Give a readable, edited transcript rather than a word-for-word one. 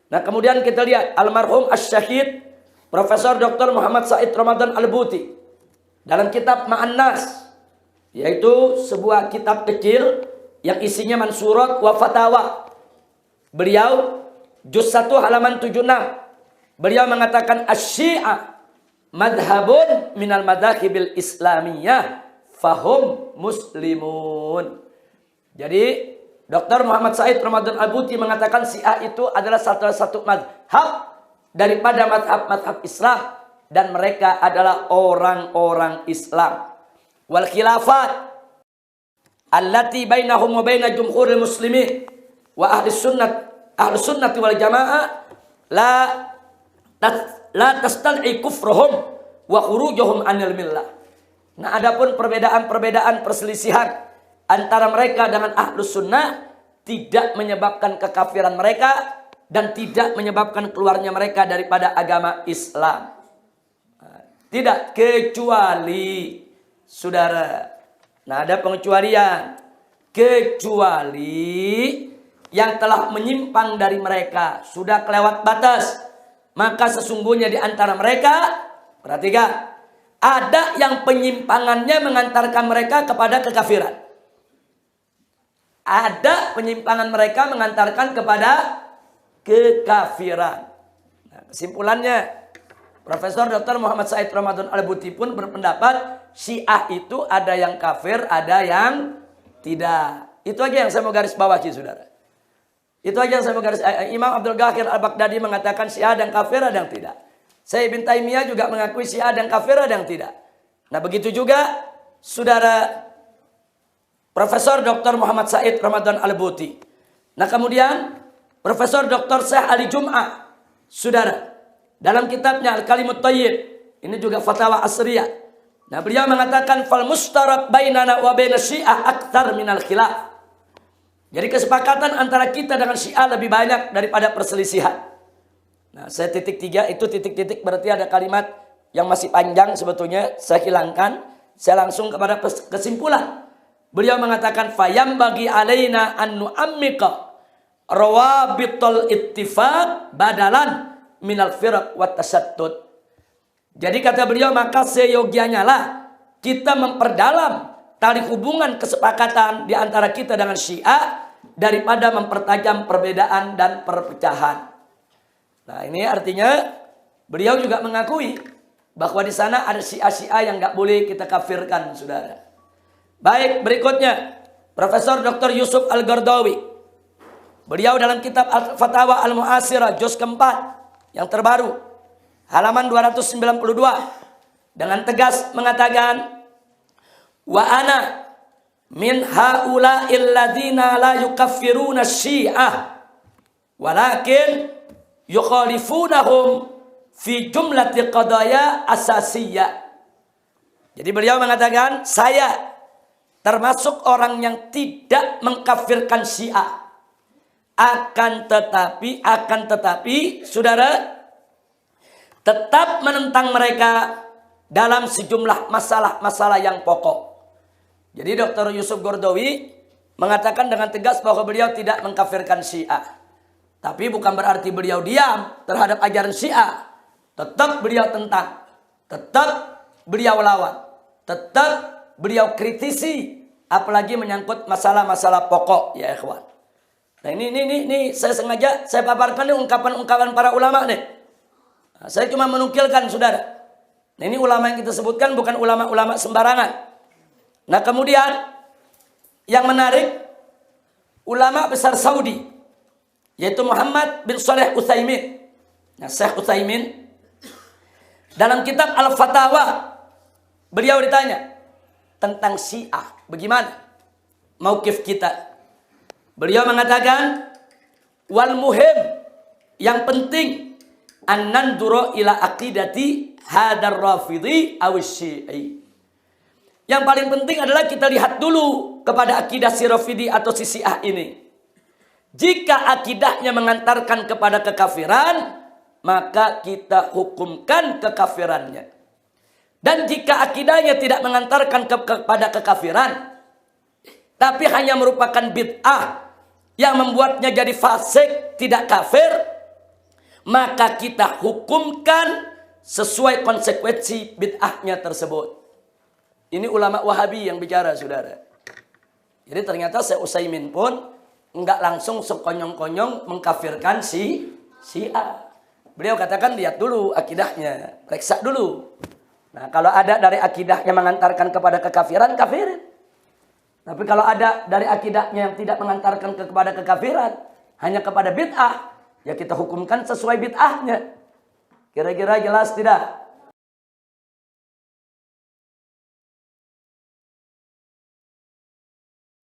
Nah, kemudian kita lihat almarhum Asy-Syahid Profesor Dr. Muhammad Said Ramadan Al-Buti dalam kitab Ma'an Nas, yaitu sebuah kitab kecil yang isinya mansurat wa fatawa. Beliau juz 1 halaman 76. Beliau mengatakan asy-Syiah madhabun minal madhahibil islamiyah fahum muslimun. Jadi Dr. Muhammad Said Ramadan Al-Buti mengatakan Syiah itu adalah satu madhab daripada madhab-madhab Islam, dan mereka adalah orang-orang Islam. Wal khilafat allati bainahum wa baina jumhuril muslimin wa ahli sunnati wal jamaah la tastad'i kufruhum wa khurujuhum anil millah. Nah, adapun perbedaan perselisihan antara mereka dengan ahlus sunnah tidak menyebabkan kekafiran mereka dan tidak menyebabkan keluarnya mereka daripada agama Islam. Tidak, kecuali, saudara, nah ada pengecualian, kecuali yang telah menyimpang dari mereka, sudah kelewat batas, maka sesungguhnya di antara mereka, perhatikan, ada yang penyimpangannya mengantarkan mereka kepada kekafiran. Ada penyimpangan mereka mengantarkan kepada kekafiran. Nah, kesimpulannya, Profesor Dr. Muhammad Said Ramadan Al-Buti pun berpendapat Syiah itu ada yang kafir, ada yang tidak. Itu aja yang saya mau garis bawahi, saudara. Itu aja yang saya mau garis. Imam Abdul Ghafir Al-Baghdadi mengatakan Syiah dan kafir, ada yang tidak. Syekh Ibn Taimiyah juga mengakui Syiah dan kafir, ada yang tidak. Nah, begitu juga saudara Profesor Dr. Muhammad Said Ramadan Al-Buti. Nah, kemudian Profesor Dr. Syekh Ali Jum'ah, saudara, dalam kitabnya Al-Kalimut Thayyib, ini juga fatwa asriyah. Nah, beliau mengatakan fal mustarak bainana wa baina Syiah aktsar minal khilaf. Jadi kesepakatan antara kita dengan Syiah lebih banyak daripada perselisihan. Nah, saya titik 3 itu titik-titik berarti ada kalimat yang masih panjang sebetulnya, saya hilangkan. Saya langsung kepada kesimpulan. Beliau mengatakan fayam bagi alaina an nu'ammika rawabitul ittifaq badalan minal firaq wat tasaddud. Jadi kata beliau, maka seyogianya lah kita memperdalam tali hubungan kesepakatan di antara kita dengan Syiah daripada mempertajam perbedaan dan perpecahan. Nah, ini artinya beliau juga mengakui bahwa di sana ada Syiah-Syiah yang nggak boleh kita kafirkan, saudara. Baik, berikutnya Profesor Dr. Yusuf Al-Qaradawi. Beliau dalam kitab Al-Fatawa Al-Mu'asirah juz keempat yang terbaru halaman 292 dengan tegas mengatakan wa ana min haula'il ladzina la yukaffiruna Syiah walakin yukhalifunahum fi jumlati qadaya asasiyah. Jadi beliau mengatakan saya termasuk orang yang tidak mengkafirkan Syiah. Akan tetapi, saudara, tetap menentang mereka dalam sejumlah masalah-masalah yang pokok. Jadi Dr. Yusuf Qaradawi mengatakan dengan tegas bahwa beliau tidak mengkafirkan Syiah. Tapi bukan berarti beliau diam terhadap ajaran Syiah. Tetap beliau tentang, tetap beliau lawan, tetap beliau kritisi, apalagi menyangkut masalah-masalah pokok, ya ikhwan. Nah, ini saya sengaja saya paparkan nih ungkapan-ungkapan para ulama nih. Nah, saya cuma menukilkan, saudara. Nah, ini ulama yang kita sebutkan bukan ulama-ulama sembarangan. Nah, kemudian yang menarik, ulama besar Saudi, yaitu Muhammad bin Shalih Utsaimin. Nah, Syekh Utsaimin dalam kitab Al-Fatawa, beliau ditanya tentang Syiah, bagaimana mauqif kita? Beliau mengatakan wal muhim, yang penting an nandura ila aqidati hadar rafidhi aw syi'i. Yang paling penting adalah kita lihat dulu kepada akidah si Rafidhi atau si Syiah ini. Jika akidahnya mengantarkan kepada kekafiran, maka kita hukumkan kekafirannya. Dan jika akidahnya tidak mengantarkan kepada kekafiran, tapi hanya merupakan bid'ah yang membuatnya jadi fasik, tidak kafir, maka kita hukumkan sesuai konsekuensi bid'ahnya tersebut. Ini ulama Wahabi yang bicara, saudara. Jadi ternyata Syekh Utsaimin pun enggak langsung sekonyong-konyong mengkafirkan si A. Beliau katakan lihat dulu akidahnya, periksa dulu. Nah, kalau ada dari akidahnya mengantarkan kepada kekafiran, kafirin. Tapi kalau ada dari akidahnya yang tidak mengantarkan kepada kekafiran, hanya kepada bid'ah, ya kita hukumkan sesuai bid'ahnya. Kira-kira jelas tidak?